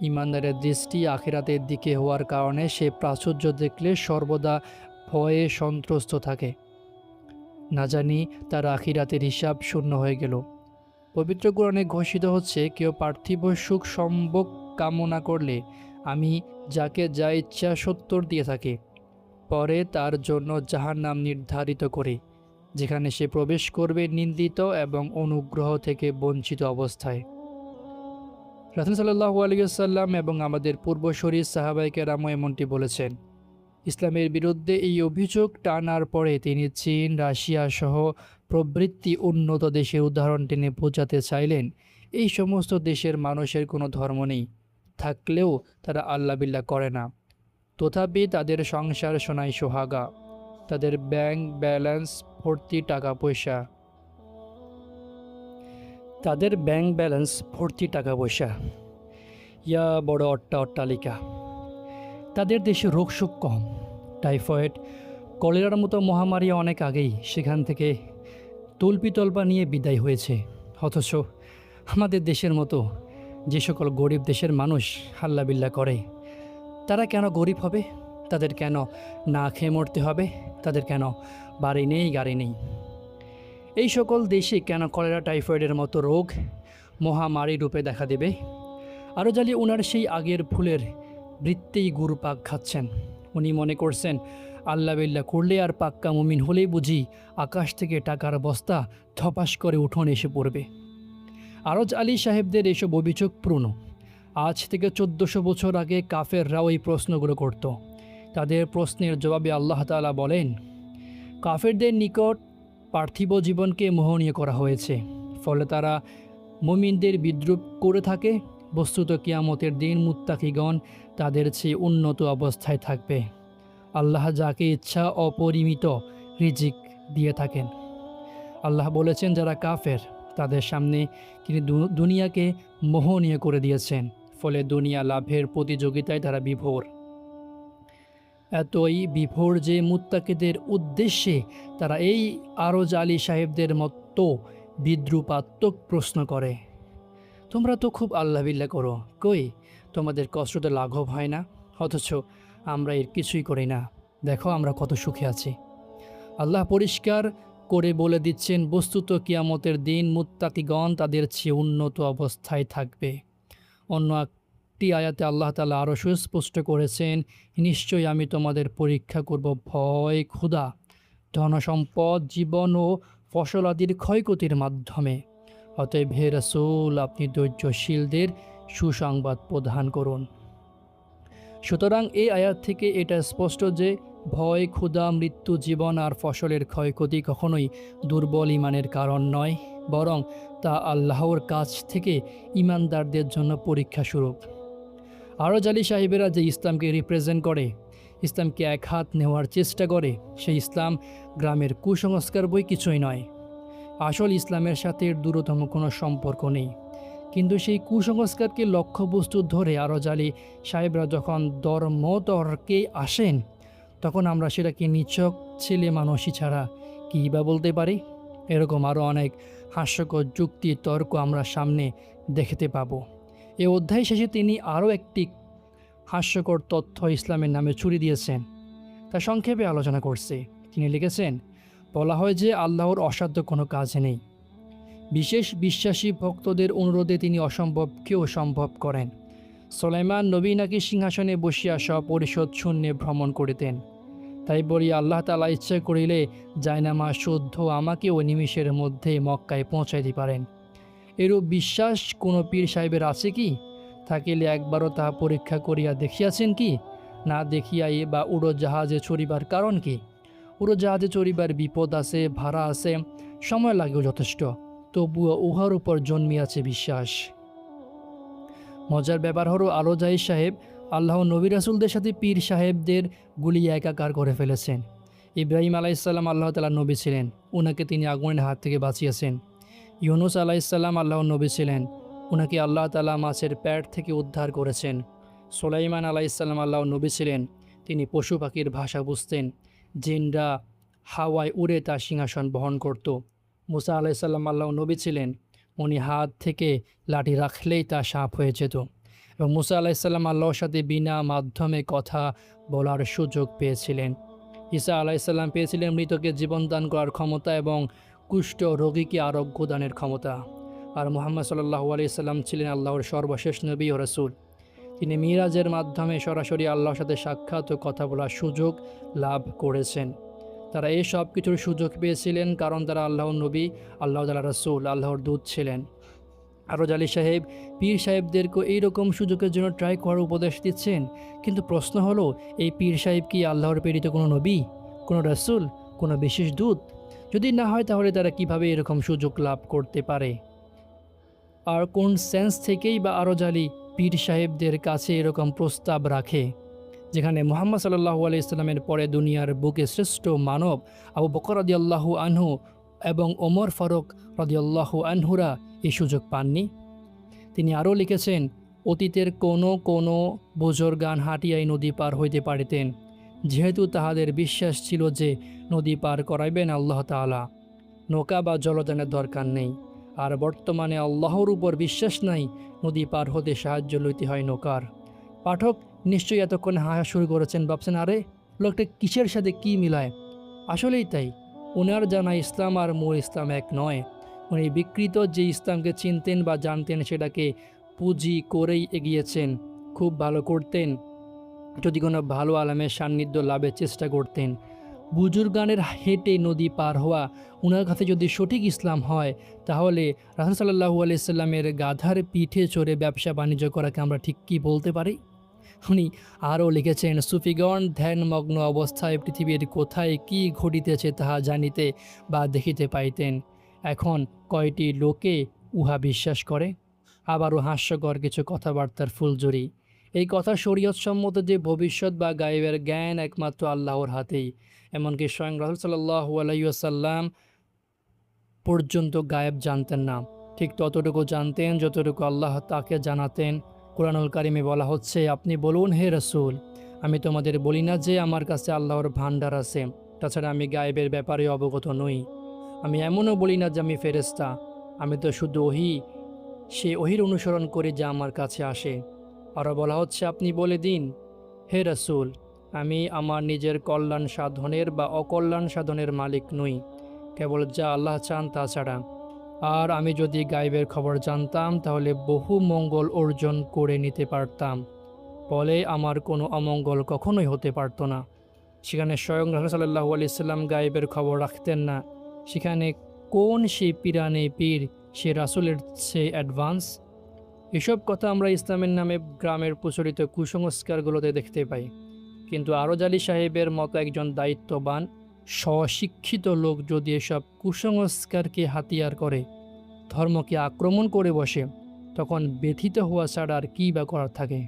A: ঈমানদারের দৃষ্টি আখিরাতের দিকে হওয়ার কারণে সে প্রাচুর্য দেখলে সর্বদা ভয়ে সন্ত্রস্ত থাকে। না জানি তার আখিরাতের হিসাব শূন্য হয়ে গেল। পবিত্র কোরআনে ঘোষিত হচ্ছে, কেউ পার্থিব সুখ সম্ভোগ কামনা করলে আমি যাকে যা ইচ্ছা সত্তর দিয়ে থাকি, পরে তার জন্য জাহান্নাম নির্ধারিত করি, যেখানে সে প্রবেশ করবে নিন্দিত এবং অনুগ্রহ থেকে বঞ্চিত অবস্থায়। রাসূল সাল্লাল্লাহু আলাইহি ওয়াসাল্লাম এবং আমাদের পূর্বসূরি সাহাবায়ে কেরামও এমনটি বলেছেন। ইসলামের বিরুদ্ধে এই অভিযোগ টানার পরে তিনি চীন, রাশিয়া সহ প্রভৃতি উন্নত দেশের উদাহরণ টেনে বোঝাতে চাইলেন, এই সমস্ত দেশের মানুষের কোনো ধর্ম নেই, থাকলেও তারা আল্লাহ বিল্লাহ করে না। তথাপি তাদের সংসার শোনায় সোহাগা, তাদের ব্যাংক ব্যালেন্স ভর্তি টাকা পয়সা, তাদের ব্যাংক ব্যালেন্স ভর্তি টাকা পয়সা, ইয়া বড় অট্টালিকা। তাদের দেশে রোগশোক কম, টাইফয়েড কলেরার মতো মহামারী অনেক আগেই সেখান থেকে তল্পিতল্পা নিয়ে বিদায় হয়েছে। অথচ আমাদের দেশের মতো যে সকল গরিব দেশের মানুষ হাল্লাবিল্লা করে, তারা কেন গরিব হবে? তাদের কেন না খেয়ে মরতে হবে? তাদের কেন বাড়ি নেই, গাড়ি নেই? এই সকল দেশে কেন কলেরা টাইফয়েডের মতো রোগ মহামারী রূপে দেখা দেবে? আরও জ্বালিয়ে ওনার সেই আগের ফুলের বৃত্তেই গুরু পাক খাচ্ছেন। উনি মনে করছেন আল্লাহ বিল্লাহ করলে আর পাক্কা মুমিন হলেই বুঝি আকাশ থেকে টাকার বস্তা ধপাস করে উঠোন এসে পড়বে। আরজ আলী সাহেবদের এসব অভিযোগ পূর্ণ। আজ থেকে 1400 বছর আগে কাফেররাও এই প্রশ্নগুলো করত। তাদের প্রশ্নের জবাবে আল্লাহ তাআলা বলেন, কাফেরদের নিকট পার্থিব জীবনকে মোহনীয় করা হয়েছে, ফলে তারা মুমিনদের বিদ্রূপ করে থাকে। বস্তুত কিয়ামতের দিন মুত্তাকিগণ তাদের চেয়ে উন্নত অবস্থায় থাকবে। আল্লাহ যাকে ইচ্ছা অপরিমিত রিজিক দিয়ে থাকেন। আল্লাহ বলেছেন, যারা কাফের তাদের সামনে তিনি দুনিয়াকে মোহনীয় করে দিয়েছেন, ফলে দুনিয়া লাভের প্রতিযোগিতায় তারা বিভোর। এতই বিভোর যে মুত্তাকিদের উদ্দেশ্যে তারা এই আরজ আলী সাহেবদের মতো বিদ্রুপাত্মক প্রশ্ন করে, তোমরা তো খুব আল্লাহ বিল্লাহ করো, কই তোমাদের কষ্টতে লাঘব হয় না? অথচ আমরা এর কিছুই করি না, দেখো আমরা কত সুখে আছি। আল্লাহ পরিষ্কার করে বলে দিচ্ছেন, বস্তুত কিয়ামতের দিন মুত্তাকিগণ তাদের চেয়ে উন্নত অবস্থায় থাকবে। অন্য একটি আয়াতে আল্লাহ তাআলা আরও সুস্পষ্ট করেছেন, নিশ্চয়ই আমি তোমাদের পরীক্ষা করব ভয়, ক্ষুধা, ধনসম্পদ, জীবন ও ফসলাদির ক্ষয়ক্ষতির মাধ্যমে। অতএব হে রাসূল, আপনি ধৈর্যশীলদের সুসংবাদ প্রদান করুন। সুতরাং এই আয়াত থেকে এটা স্পষ্ট যে ভয়, ক্ষুধা, মৃত্যু, জীবন আর ফসলের ক্ষয়ক্ষতি কখনোই দুর্বল ইমানের কারণ নয়, বরং তা আল্লাহর কাছ থেকে ইমানদারদের জন্য পরীক্ষা স্বরূপ। আরজ আলী সাহেবেরা যে ইসলামকে রিপ্রেজেন্ট করে, ইসলামকে এক হাত নেওয়ার চেষ্টা করে, সেই ইসলাম গ্রামের কুসংস্কার বই কিছুই নয়। আসল ইসলামের সাথে এর দূরতম কোনো সম্পর্ক নেই। কিন্তু সেই কুসংস্কারকে লক্ষ্যবস্তু ধরে আরজ আলী সাহেবরা যখন ধর্মতর্কে আসেন, তখন আমরা সেটাকে নিছক ছেলে মানুষই ছাড়া কী বা বলতে পারি। এরকম আরও অনেক হাস্যকর যুক্তি তর্ক আমরা সামনে দেখতে পাব। এই অধ্যায় শেষে তিনি আরও একটি হাস্যকর তথ্য ইসলামের নামে ছুড়ে দিয়েছেন, তা সংক্ষেপে আলোচনা করছে। তিনি লিখেছেন, বলা হয় যে আল্লাহর অসাধ্য কোনো কাজ নেই। বিশেষ বিশ্বাসী ভক্তদের অনুরোধে তিনি অসম্ভবকেও সম্ভব করেন। সুলাইমান নবী নাকি সিংহাসনে বসিয়া সপরিষদ শূন্যে ভ্রমণ করিতেন। তাই বলি আল্লাহ তাআলা ইচ্ছা করিলে জায়নামাজ শুদ্ধ আমাকেও নিমিষের মধ্যে মক্কায় পৌঁছাইতে পারেন। এরূপ বিশ্বাস কোনো পীর সাহেবের আছে কি? থাকিলে একবারও তাহা পরীক্ষা করিয়া দেখিয়াছেন কি? না দেখিয়াই বা উড়োজাহাজে চড়িবার কারণ কি? উড়োজাহাজে চড়িবার বিপদ আছে, ভাড়া আছে, সময় লাগেও যথেষ্ট, তবুও উহার উপর জন্মিয়াছে বিশ্বাস। মজার ব্যাপার হলো আরজাই সাহেব আল্লাহ নবী রাসূলদের সাথে পীর সাহেবদের গুলিয়ে একাকার করে ফেলেছেন। ইব্রাহিম আলাইসাল্লাম আল্লাহ তাআলার নবী ছিলেন, ওনাকে তিনি আগুনের হাত থেকে বাঁচিয়েছেন। ইউনুস আলাইসাল্লাম আল্লাহর নবী ছিলেন, ওনাকে আল্লাহ তাআলা মাছের পেট থেকে উদ্ধার করেছেন। সুলাইমান আলাইসাল্লাম আল্লাহর নবী ছিলেন, তিনি পশু পাখির ভাষা বুঝতেন। জিনরা হাওয়ায় উড়ে তার সিংহাসন বহন করত। মুসা আলাইসাল্লাম আল্লাহর নবী ছিলেন, উনি হাত থেকে লাঠি রাখলেই তা সাপ হয়ে যেত। এবং মুসা আলাইসাল্লাম আল্লাহর সাথে বিনা মাধ্যমে কথা বলার সুযোগ পেয়েছিলেন। ঈসা আলাইসাল্লাম পেয়েছিলেন মৃতকে জীবন দান করার ক্ষমতা এবং কুষ্ঠ রোগীকে আরোগ্য দানের ক্ষমতা। আর মুহাম্মদ সাল্লাল্লাহু আলাইহি সাল্লাম ছিলেন আল্লাহর সর্বশেষ নবী ও রাসূল। তিনি মিরাজের মাধ্যমে সরাসরি আল্লাহর সাথে সাক্ষাৎ ও কথা বলার সুযোগ লাভ করেছেন। তারা এই সব কিছুর সুযোগ পেয়েছিলেন কারণ তারা আল্লাহর নবী, আল্লাহ তাআলার রাসূল, আল্লাহর দূত ছিলেন। আরজ আলী সাহেব পীর সাহেবদেরকে এইরকম সুযোগের জন্য ট্রাই করার উপদেশ দিচ্ছেন। কিন্তু প্রশ্ন হলো, এই পীর সাহেব কি আল্লাহর প্রেরিত কোনো নবী, কোনো রাসূল, কোনো বিশেষ দূত? যদি না হয় তাহলে তারা কিভাবে এরকম সুযোগ লাভ করতে পারে? আর কোন সেন্স থেকেই বা আরজ আলী পীর সাহেবদের কাছে এরকম প্রস্তাব রাখে যেখানে মুহাম্মদ সাল্লাল্লাহু আলাইহি ইসলামের পরে দুনিয়ার বুকে শ্রেষ্ঠ মানব আবু বকর রাদিয়াল্লাহু আনহু এবং ওমর ফারুক রাদিয়াল্লাহু আনহুরা এই সুযোগ পাননি? তিনি আরও লিখেছেন, অতীতের কোনো বুজুর্গান হাঁটিয়াই নদী পার হইতে পারিতেন, যেহেতু তাহাদের বিশ্বাস ছিল যে নদী পার করাইবেন আল্লাহ তাআলা, নৌকা বা জলযানের দরকার নেই। আর বর্তমানে আল্লাহর উপর বিশ্বাস নাই, নদী পার হতে সাহায্য লইতে হয় নৌকার। পাঠক নিশ্চয়ই এতক্ষণে হাসা শুরু করেছেন, ভাবছেন আরে লোকটা কিসের সাথে কি মিলায়। আসলেই তাই, উনার জানা ইসলাম আর মূল ইসলাম এক নয়। উনি বিকৃত যে ইসলামকে চিনতেন বা জানতেন সেটাকে পুঁজি করেই এগিয়েছেন। খুব ভালো করতেন যদি কোনো ভালো আলেমের সান্নিধ্য লাভের চেষ্টা করতেন। বুজুর্গানের হেঁটে নদী পার হওয়া উনার কাছে যদি সঠিক ইসলাম হয়, তাহলে রাসূল সাল্লাল্লাহু আলাইহি সাল্লামের গাধার পিঠে চড়ে ব্যবসা বাণিজ্য করাকে আমরা ঠিক কী বলতে পারি? উনি আরও লিখেছেন, সুফিগণ ধ্যানমগ্ন অবস্থায় পৃথিবীর কোথায় কি ঘটিতেছে তাহা জানিতে বা দেখিতে পাইতেন। এখন কয়টি লোকে উহা বিশ্বাস করে? আবারও হাস্যকর কিছু কথাবার্তার ফুলঝুরি। এই কথা শরীয়তসম্মত যে ভবিষ্যৎ বা গায়েবের জ্ঞান একমাত্র আল্লাহর হাতেই। এমনকি স্বয়ং রাসূল সাল্লাল্লাহু আলাইহি ওয়াসাল্লাম পর্যন্ত গায়েব জানতেন না। ঠিক ততটুকু জানতেন যতটুকু আল্লাহ তাকে জানাতেন। কুরআনুল কারিমে বলা হচ্ছে, আপনি বলুন হে রাসূল, আমি তোমাদের বলি না যে আমার কাছে আল্লাহর ভান্ডার আছে, তাছাড়া আমি গায়েবের ব্যাপারে অবগত নই। আমি এমনও বলি না যে আমি ফেরেশতা, আমি তো শুধু সে ওহির অনুসরণ করে যা আমার কাছে আসে। আরও বলা হচ্ছে, আপনি বলে দিন হে রাসূল, আমি আমার নিজের কল্যাণ সাধনের বা অকল্যাণ সাধনের মালিক নই, কেবল যা আল্লাহ চান তা ছাড়া। আর আমি যদি গায়েবের খবর জানতাম তাহলে বহু মঙ্গল অর্জন করে নিতে পারতাম, ফলে আমার কোনো অমঙ্গল কখনোই হতে পারত না। সেখানে স্বয়ং রাসূল সাল্লাল্লাহু আলাইহি সাল্লাম গায়েবের খবর রাখতেন না, সেখানে কোন সেই পিরানে পীর সে রাসূলের চেয়ে অ্যাডভান্স? এসব কথা আমরা ইসলামের নামে গ্রামের প্রচলিত কুসংস্কারগুলোতে দেখতে পাই। কিন্তু আরজ আলী সাহেবের মতো একজন দায়িত্ববান স্বশিক্ষিত লোক যদি এসব কুসংস্কারকে হাতিয়ার করে ধর্মকে আক্রমণ করে বসে, তখন ব্যথিত হওয়া ছাড়া আর কী বা করার থাকে?